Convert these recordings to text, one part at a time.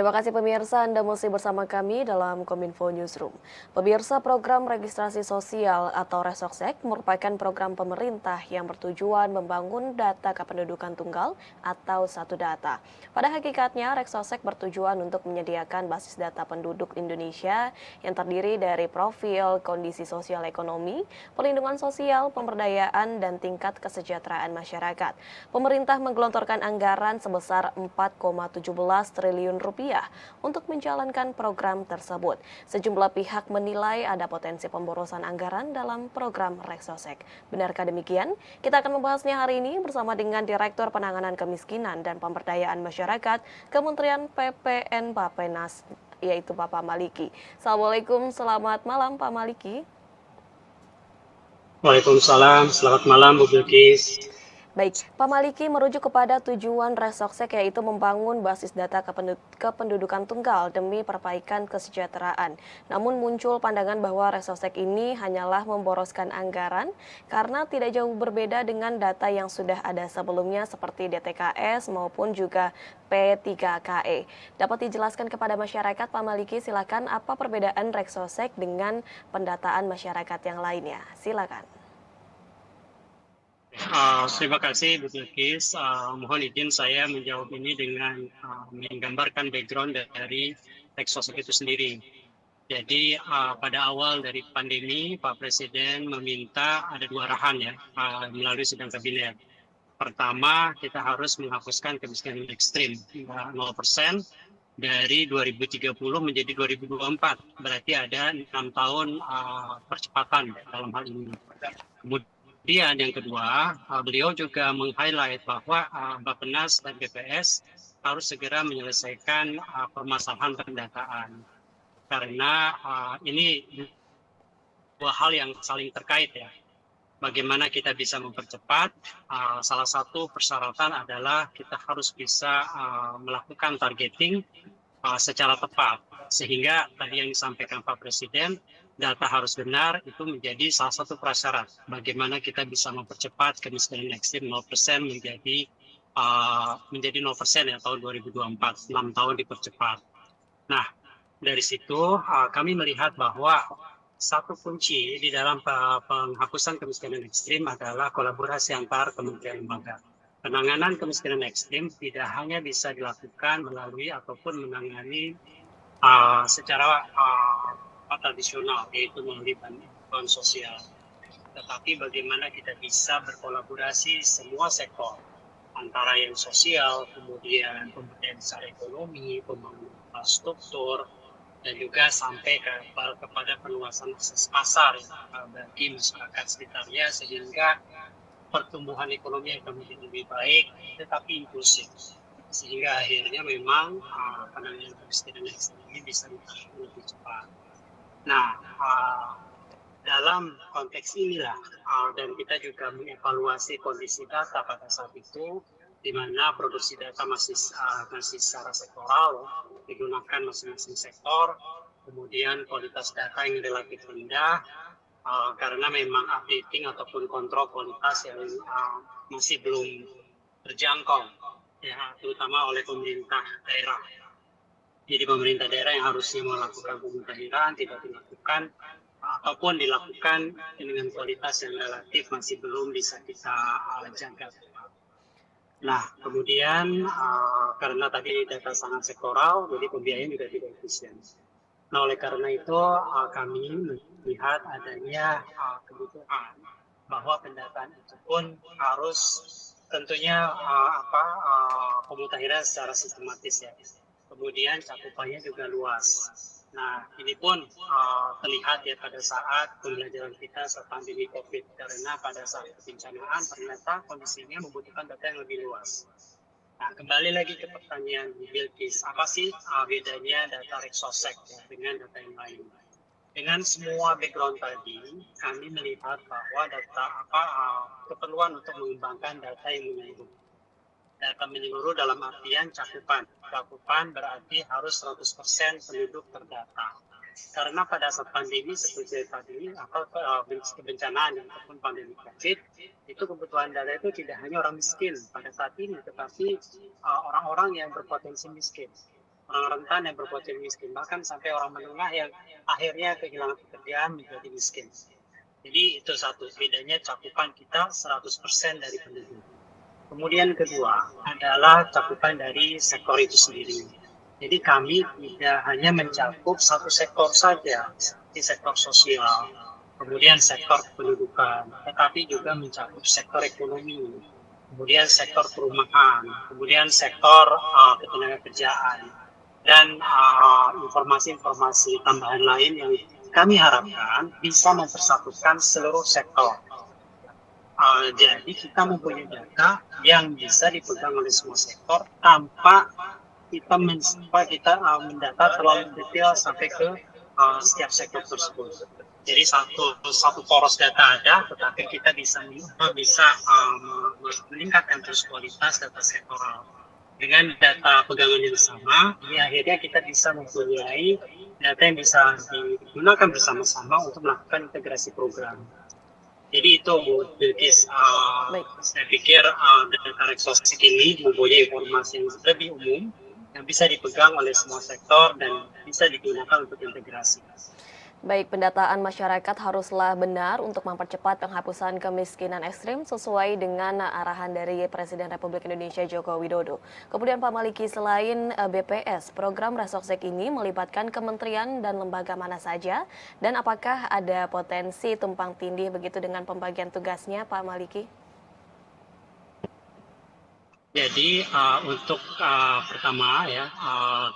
Terima kasih pemirsa, Anda masih bersama kami dalam Kominfo Newsroom. Pemirsa, program registrasi sosial atau Resoksek merupakan program pemerintah yang bertujuan membangun data kependudukan tunggal atau satu data. Pada hakikatnya, Resoksek bertujuan untuk menyediakan basis data penduduk Indonesia yang terdiri dari profil, kondisi sosial ekonomi, perlindungan sosial, pemberdayaan, dan tingkat kesejahteraan masyarakat. Pemerintah menggelontorkan anggaran sebesar 4,17 triliun rupiah untuk menjalankan program tersebut. Sejumlah pihak menilai ada potensi pemborosan anggaran dalam program Reksosek. Benarkah demikian? Kita akan membahasnya hari ini bersama dengan Direktur Penanganan Kemiskinan dan Pemberdayaan Masyarakat Kementerian PPN Bappenas, yaitu Bapak Maliki. Assalamualaikum, selamat malam Pak Maliki. Waalaikumsalam, selamat malam Bu Bilkis. Baik, Pak Maliki merujuk kepada tujuan Resoksek yaitu membangun basis data kependudukan tunggal demi perbaikan kesejahteraan. Namun muncul pandangan bahwa Resoksek ini hanyalah memboroskan anggaran karena tidak jauh berbeda dengan data yang sudah ada sebelumnya seperti DTKS maupun juga P3KE. Dapat dijelaskan kepada masyarakat Pak Maliki, silakan apa perbedaan Resoksek dengan pendataan masyarakat yang lainnya? Silakan. Terima kasih Bu Bilkis. Mohon izin saya menjawab ini dengan menggambarkan background dari Reksosek itu sendiri. Jadi pada awal dari pandemi, Pak Presiden meminta ada dua arahan ya melalui sidang kabinet. Pertama, kita harus menghapuskan kemiskinan ekstrim 0% dari 2030 menjadi 2024. Berarti ada 6 tahun percepatan dalam hal ini. Kemudian yang kedua, beliau juga meng-highlight bahwa Bappenas dan BPS harus segera menyelesaikan permasalahan pendataan. Karena ini dua hal yang saling terkait ya. Bagaimana kita bisa mempercepat, salah satu persyaratan adalah kita harus bisa melakukan targeting secara tepat. Sehingga tadi yang disampaikan Pak Presiden, data harus benar, itu menjadi salah satu prasyarat. Bagaimana kita bisa mempercepat kemiskinan ekstrim 0% menjadi 0% ya tahun 2024, 6 tahun dipercepat. Nah, dari situ kami melihat bahwa satu kunci di dalam penghapusan kemiskinan ekstrim adalah kolaborasi antar kementerian lembaga. Penanganan kemiskinan ekstrim tidak hanya bisa dilakukan melalui ataupun menangani secara tradisional, yaitu melalui bantuan sosial. Tetapi bagaimana kita bisa berkolaborasi semua sektor, antara yang sosial, kemudian pemberdayaan secara ekonomi, pembangunan infrastruktur, dan juga sampai kepada perluasan akses pasar bagi masyarakat sekitarnya sehingga pertumbuhan ekonomi akan menjadi lebih baik tetapi inklusif sehingga akhirnya memang penanganan kemiskinan ekstrim ini bisa ditangani lebih cepat. Nah, dalam konteks inilah dan kita juga mengevaluasi kondisi data pada saat itu di mana produksi data masih secara sektoral digunakan masing-masing sektor, kemudian kualitas data yang relatif rendah karena memang updating ataupun kontrol kualitas yang masih belum terjangkau ya, terutama oleh pemerintah daerah. Jadi pemerintah daerah yang harusnya melakukan pemutahiran tidak dilakukan ataupun dilakukan dengan kualitas yang relatif masih belum bisa kita jaga. Nah, kemudian karena tadi data sangat sektoral, jadi pembiayaan juga tidak efisien. Nah, oleh karena itu kami melihat adanya kebutuhan bahwa pendataan itu pun harus tentunya pemutahiran secara sistematis ya. Kemudian cakupannya juga luas. Nah, ini pun terlihat ya pada saat pembelajaran kita saat pandemi COVID. Karena pada saat kebencanaan ternyata kondisinya membutuhkan data yang lebih luas. Nah, kembali lagi ke pertanyaan Bilkis, apa sih bedanya data Reksosek ya, dengan data yang lain? Dengan semua background tadi, kami melihat bahwa data keperluan untuk mengembangkan data yang menyeluruh. Data menyeluruh dalam artian cakupan. Cakupan berarti harus 100% penduduk terdata. Karena pada saat pandemi seperti tadi, kebencanaan ataupun pandemi COVID, itu kebutuhan data itu tidak hanya orang miskin pada saat ini, tetapi orang-orang yang berpotensi miskin. orang rentan yang berpotensi miskin, bahkan sampai orang menengah yang akhirnya kehilangan pekerjaan menjadi miskin. Jadi itu satu, bedanya cakupan kita 100% dari penduduk. Kemudian kedua adalah cakupan dari sektor itu sendiri. Jadi kami tidak hanya mencakup satu sektor saja, seperti sektor sosial, kemudian sektor pendidikan, tetapi juga mencakup sektor ekonomi, kemudian sektor perumahan, kemudian sektor ketenagakerjaan, dan informasi-informasi tambahan lain yang kami harapkan bisa mempersatukan seluruh sektor. Jadi kita mempunyai data yang bisa dipegang oleh semua sektor tanpa kita mendata terlalu detail sampai ke setiap sektor tersebut. Jadi satu poros data ada, tetapi kita bisa meningkatkan terus kualitas data sektoral. Dengan data pegangan yang sama, akhirnya kita bisa mempunyai data yang bisa digunakan bersama-sama untuk melakukan integrasi program. Jadi itu Bu Bilkis, saya pikir data Rexosec ini mempunyai informasi yang lebih umum yang bisa dipegang oleh semua sektor dan bisa digunakan untuk integrasi. Baik, pendataan masyarakat haruslah benar untuk mempercepat penghapusan kemiskinan ekstrim sesuai dengan arahan dari Presiden Republik Indonesia Joko Widodo. Kemudian Pak Maliki, selain BPS, program Rexosec ini melibatkan kementerian dan lembaga mana saja? Dan apakah ada potensi tumpang tindih begitu dengan pembagian tugasnya, Pak Maliki? Jadi untuk pertama ya,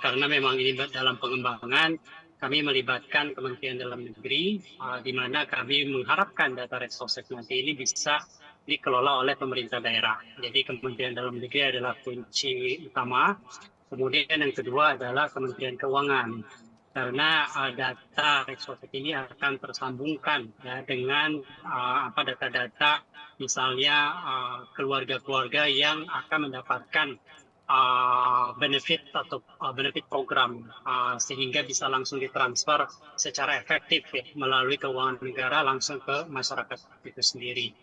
karena memang ini dalam pengembangan, kami melibatkan Kementerian Dalam Negeri, di mana kami mengharapkan data Rexosec nanti ini bisa dikelola oleh pemerintah daerah. Jadi Kementerian Dalam Negeri adalah kunci utama. Kemudian yang kedua adalah Kementerian Keuangan. Karena data Rexosec ini akan tersambungkan ya, dengan data-data misalnya keluarga-keluarga yang akan mendapatkan benefit atau benefit program sehingga bisa langsung ditransfer secara efektif ya, melalui keuangan negara langsung ke masyarakat itu sendiri.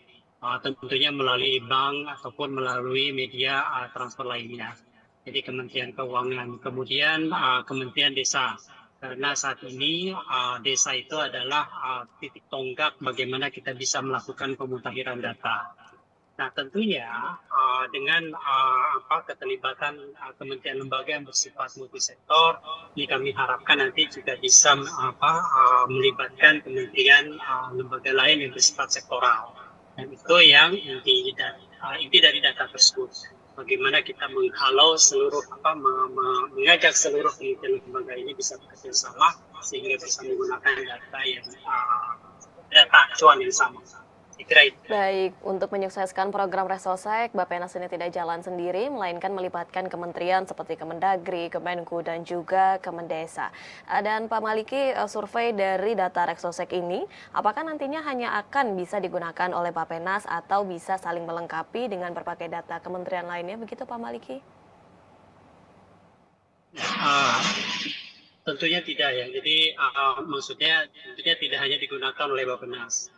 Tentunya melalui bank ataupun melalui media transfer lainnya. Jadi Kementerian Keuangan, kemudian Kementerian Desa. Karena saat ini desa itu adalah titik tonggak bagaimana kita bisa melakukan pemutakhiran data. Nah, tentunya dengan keterlibatan kementerian lembaga yang bersifat multisektor, ini kami harapkan nanti juga bisa melibatkan kementerian lembaga lain yang bersifat sektoral. Dan itu yang inti dari data tersebut. Bagaimana kita menghalau seluruh mengajak seluruh kementerian lembaga ini bisa bekerja sama sehingga bisa menggunakan data yang data acuan yang sama. Baik, untuk menyukseskan program Rexosec, Bappenas ini tidak jalan sendiri, melainkan melibatkan kementerian seperti Kemendagri, Kemenku, dan juga Kemendesa. Dan Pak Maliki, survei dari data Rexosec ini, apakah nantinya hanya akan bisa digunakan oleh Bappenas atau bisa saling melengkapi dengan berbagai data kementerian lainnya, begitu Pak Maliki? Tentunya tidak ya, jadi maksudnya tentunya tidak hanya digunakan oleh Bappenas.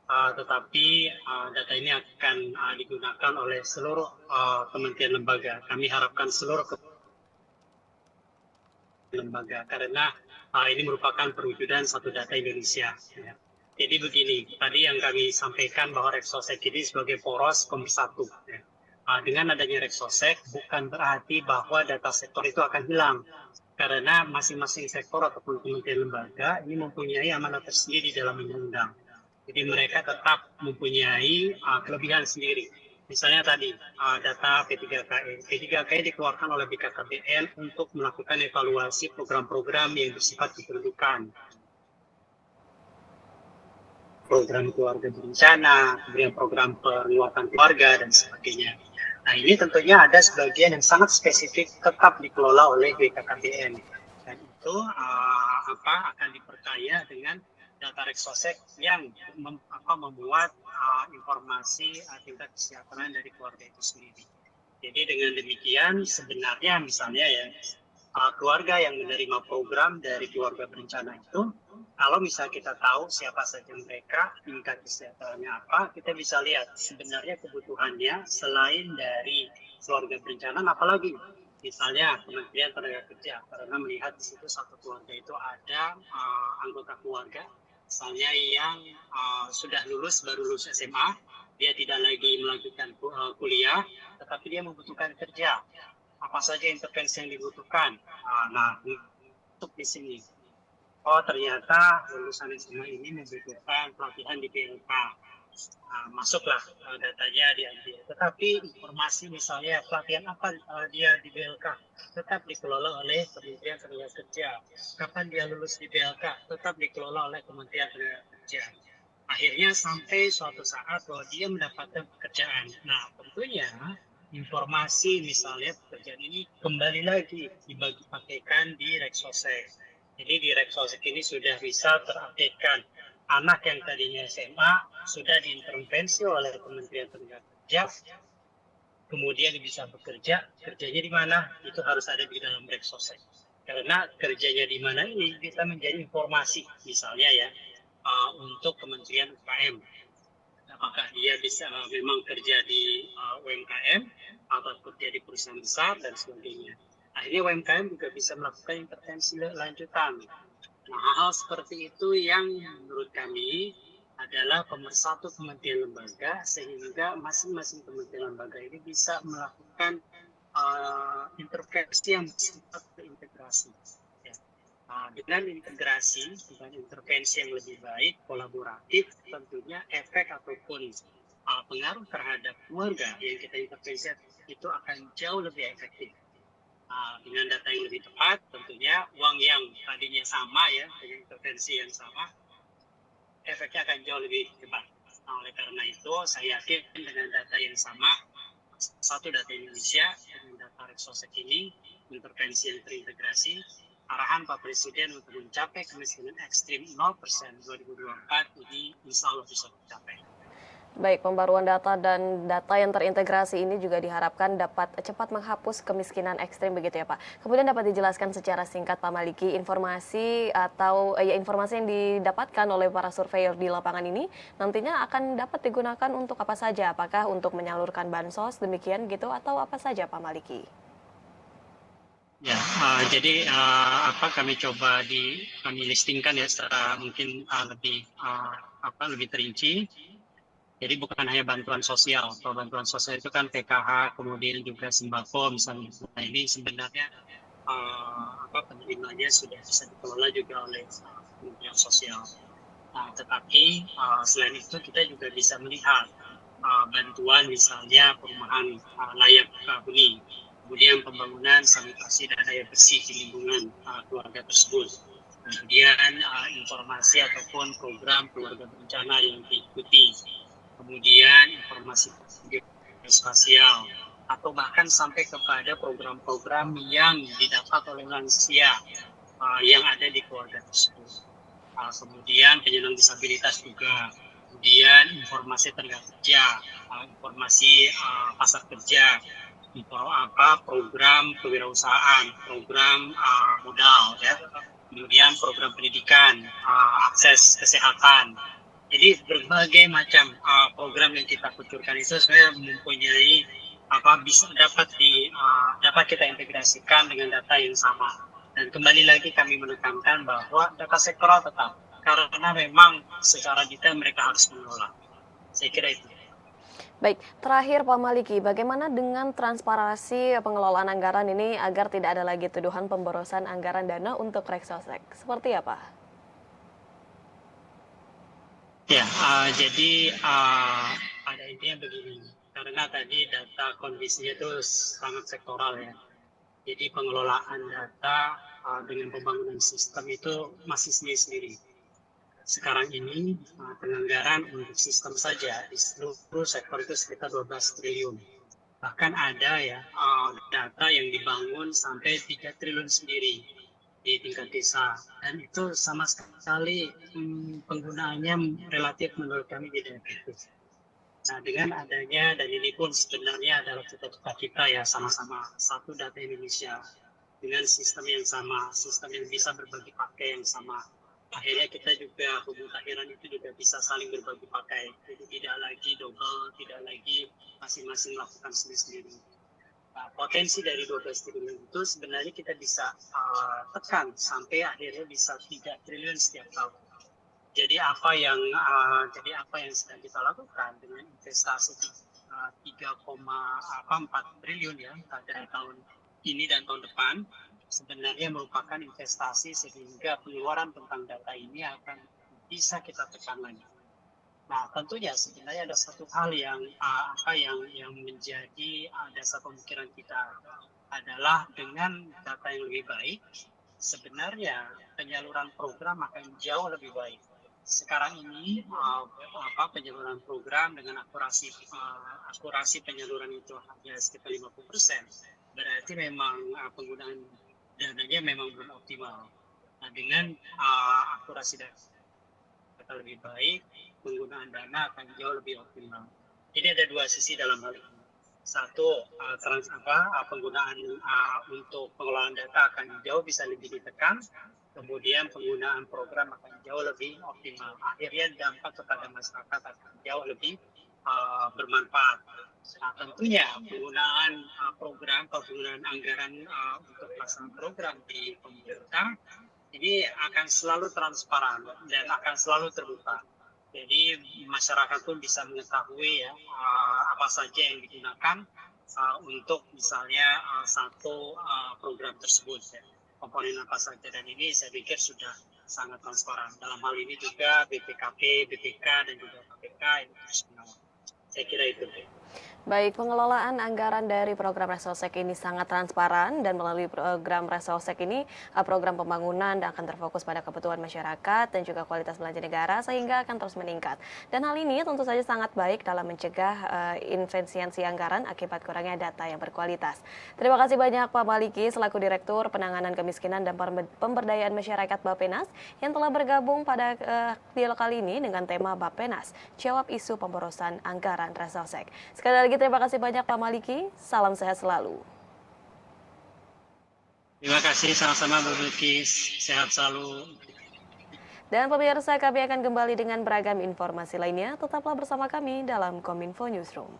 Tetapi data ini akan digunakan oleh seluruh kementerian lembaga. Kami harapkan seluruh lembaga karena ini merupakan perwujudan satu data Indonesia. Ya. Jadi begini, tadi yang kami sampaikan bahwa Rexosec ini sebagai poros pemersatu. Ya. Dengan adanya Rexosec bukan berarti bahwa data sektor itu akan hilang. Karena masing-masing sektor ataupun kementerian lembaga ini mempunyai amanat tersendiri di dalam undang-undang. Jadi mereka tetap mempunyai kelebihan sendiri. Misalnya tadi data P3KE. P3KE dikeluarkan oleh BKKBN untuk melakukan evaluasi program-program yang bersifat kependudukan. Program keluarga berencana, kemudian program penguatan keluarga, dan sebagainya. Nah ini tentunya ada sebagian yang sangat spesifik tetap dikelola oleh BKKBN. Dan itu akan diperkaya dengan data Rexosec yang memuat informasi tingkat kesejahteraan dari keluarga itu sendiri. Jadi dengan demikian sebenarnya misalnya ya keluarga yang menerima program dari keluarga berencana itu, kalau misalnya kita tahu siapa saja mereka, tingkat kesejahteraannya apa, kita bisa lihat sebenarnya kebutuhannya selain dari keluarga berencana apalagi. Misalnya Kementerian Tenaga Kerja, karena melihat di situ satu keluarga itu ada anggota keluarga, misalnya yang sudah lulus, baru lulus SMA, dia tidak lagi melanjutkan kuliah, tetapi dia membutuhkan kerja. Apa saja intervensi yang dibutuhkan? Nah, untuk di sini. Oh, ternyata lulusan SMA ini membutuhkan pelatihan di BLK. Masuklah datanya diambil. Tetapi informasi misalnya pelatihan apa dia di BLK tetap dikelola oleh Kementerian Tenaga Kerja. Kapan dia lulus di BLK tetap dikelola oleh Kementerian Tenaga Kerja. Akhirnya sampai suatu saat bahwa dia mendapatkan pekerjaan. Nah, tentunya informasi misalnya pekerjaan ini kembali lagi dibagi pakaikan di Reksosek. Jadi di Reksosek ini sudah bisa terupdatekan anak yang tadinya SMA sudah diintervensi oleh Kementerian Tenaga Kerja, kemudian bisa bekerja, kerjanya di mana itu harus ada di dalam Reksosek. Karena kerjanya di mana ini bisa menjadi informasi, misalnya ya untuk Kementerian UKM. Apakah dia bisa memang kerja di UMKM atau kerja di perusahaan besar dan sebagainya. Akhirnya UMKM juga bisa melakukan intervensi lanjutan. Nah, hal-hal seperti itu yang menurut kami adalah pemersatu kementerian lembaga sehingga masing-masing kementerian lembaga ini bisa melakukan intervensi yang bersifat terintegrasi. Ya. Dengan integrasi, dengan intervensi yang lebih baik, kolaboratif, tentunya efek ataupun pengaruh terhadap keluarga yang kita intervensi itu akan jauh lebih efektif. Dengan data yang lebih tepat, tentunya uang yang tadinya sama ya, dengan intervensi yang sama, efeknya akan jauh lebih cepat. Oleh karena itu, saya yakin dengan data yang sama, satu data Indonesia, dengan data Reksosek ini, intervensi yang terintegrasi, arahan Pak Presiden untuk mencapai kemiskinan ekstrim 0% 2024 ini insya Allah bisa tercapai. Baik, pembaruan data dan data yang terintegrasi ini juga diharapkan dapat cepat menghapus kemiskinan ekstrim begitu ya Pak. Kemudian dapat dijelaskan secara singkat Pak Maliki informasi atau informasi yang didapatkan oleh para surveyor di lapangan ini nantinya akan dapat digunakan untuk apa saja? Apakah untuk menyalurkan bansos demikian gitu atau apa saja Pak Maliki? Ya, jadi kami coba kami listingkan ya secara mungkin lebih terinci. Jadi bukan hanya bantuan sosial. Kalau bantuan sosial itu kan PKH, kemudian juga sembako misalnya. Nah, ini sebenarnya penerimanya sudah bisa dikelola juga oleh Kementerian Sosial. Tetapi selain itu kita juga bisa melihat bantuan misalnya perumahan layak huni, kemudian pembangunan sanitasi dan air bersih di lingkungan keluarga tersebut. Kemudian informasi ataupun program keluarga berencana yang diikuti, kemudian informasi spasial, atau bahkan sampai kepada program-program yang didapat oleh lansia yang ada di keluarga tersebut. Kemudian penyandang disabilitas juga, kemudian informasi tenaga kerja, informasi pasar kerja, program kewirausahaan, program modal, ya, kemudian program pendidikan, akses kesehatan. Jadi berbagai macam program yang kita kucurkan itu sebenarnya mempunyai bisa dapat kita integrasikan dengan data yang sama. Dan kembali lagi kami menekankan bahwa data sektoral tetap karena memang secara detail mereka harus mengelola. Saya kira itu. Baik, terakhir Pak Maliki, bagaimana dengan transparansi pengelolaan anggaran ini agar tidak ada lagi tuduhan pemborosan anggaran dana untuk Reksosek? Seperti apa? Ya, jadi pada intinya begini, karena tadi data kondisinya itu sangat sektoral ya. Jadi pengelolaan data dengan pembangunan sistem itu masih sendiri-sendiri. Sekarang ini penganggaran untuk sistem saja di seluruh sektor itu sekitar 12 triliun. Bahkan ada ya data yang dibangun sampai 3 triliun sendiri di tingkat desa, dan itu sama sekali penggunaannya relatif menurut kami tidak efektif. Nah, dengan adanya, dan ini pun sebenarnya adalah cita-cita kita ya, sama-sama satu data Indonesia dengan sistem yang sama, sistem yang bisa berbagi pakai yang sama. Akhirnya kita juga pemutakhiran itu juga bisa saling berbagi pakai. Jadi tidak lagi double, tidak lagi masing-masing melakukan sendiri-sendiri. Nah, potensi dari 12 triliun itu sebenarnya kita bisa tekan sampai akhirnya bisa 3 triliun setiap tahun. Jadi apa yang sedang kita lakukan dengan investasi 3,4 triliun ya dari tahun ini dan tahun depan sebenarnya merupakan investasi sehingga pengeluaran tentang data ini akan bisa kita tekan lagi. Nah, tentunya sebenarnya ada satu hal yang menjadi dasar pemikiran kita adalah dengan data yang lebih baik, sebenarnya penyaluran program akan jauh lebih baik. Sekarang ini penyaluran program dengan akurasi penyaluran itu hanya sekitar 50%, berarti memang penggunaan dananya memang belum optimal. Nah, dengan akurasi data lebih baik, penggunaan dana akan jauh lebih optimal. Jadi ada dua sisi dalam hal ini. Satu, penggunaan untuk pengelolaan data akan jauh bisa lebih ditekan, kemudian penggunaan program akan jauh lebih optimal. Akhirnya dampak kepada masyarakat akan jauh lebih bermanfaat. Nah, tentunya penggunaan anggaran untuk pelaksanaan program di pemerintah ini akan selalu transparan dan akan selalu terbuka. Jadi masyarakat pun bisa mengetahui ya apa saja yang digunakan untuk misalnya satu program tersebut ya. Komponen apa saja, dan ini saya pikir sudah sangat transparan. Dalam hal ini juga BPKP, BPK dan juga KPK ini terus mengawal. Saya kira itu. Baik, pengelolaan anggaran dari program Resosek ini sangat transparan dan melalui program Resosek ini program pembangunan akan terfokus pada kebutuhan masyarakat dan juga kualitas belanja negara sehingga akan terus meningkat. Dan hal ini tentu saja sangat baik dalam mencegah inefisiensi anggaran akibat kurangnya data yang berkualitas. Terima kasih banyak Pak Maliki selaku Direktur Penanganan Kemiskinan dan Pemberdayaan Masyarakat Bappenas yang telah bergabung pada dialog kali ini dengan tema Bappenas, jawab isu pemborosan anggaran Resosek. Sekali lagi terima kasih banyak Pak Maliki, salam sehat selalu. Terima kasih, sama-sama Bu Bilkis, sehat selalu. Dan pemirsa, kami akan kembali dengan beragam informasi lainnya, tetaplah bersama kami dalam Kominfo Newsroom.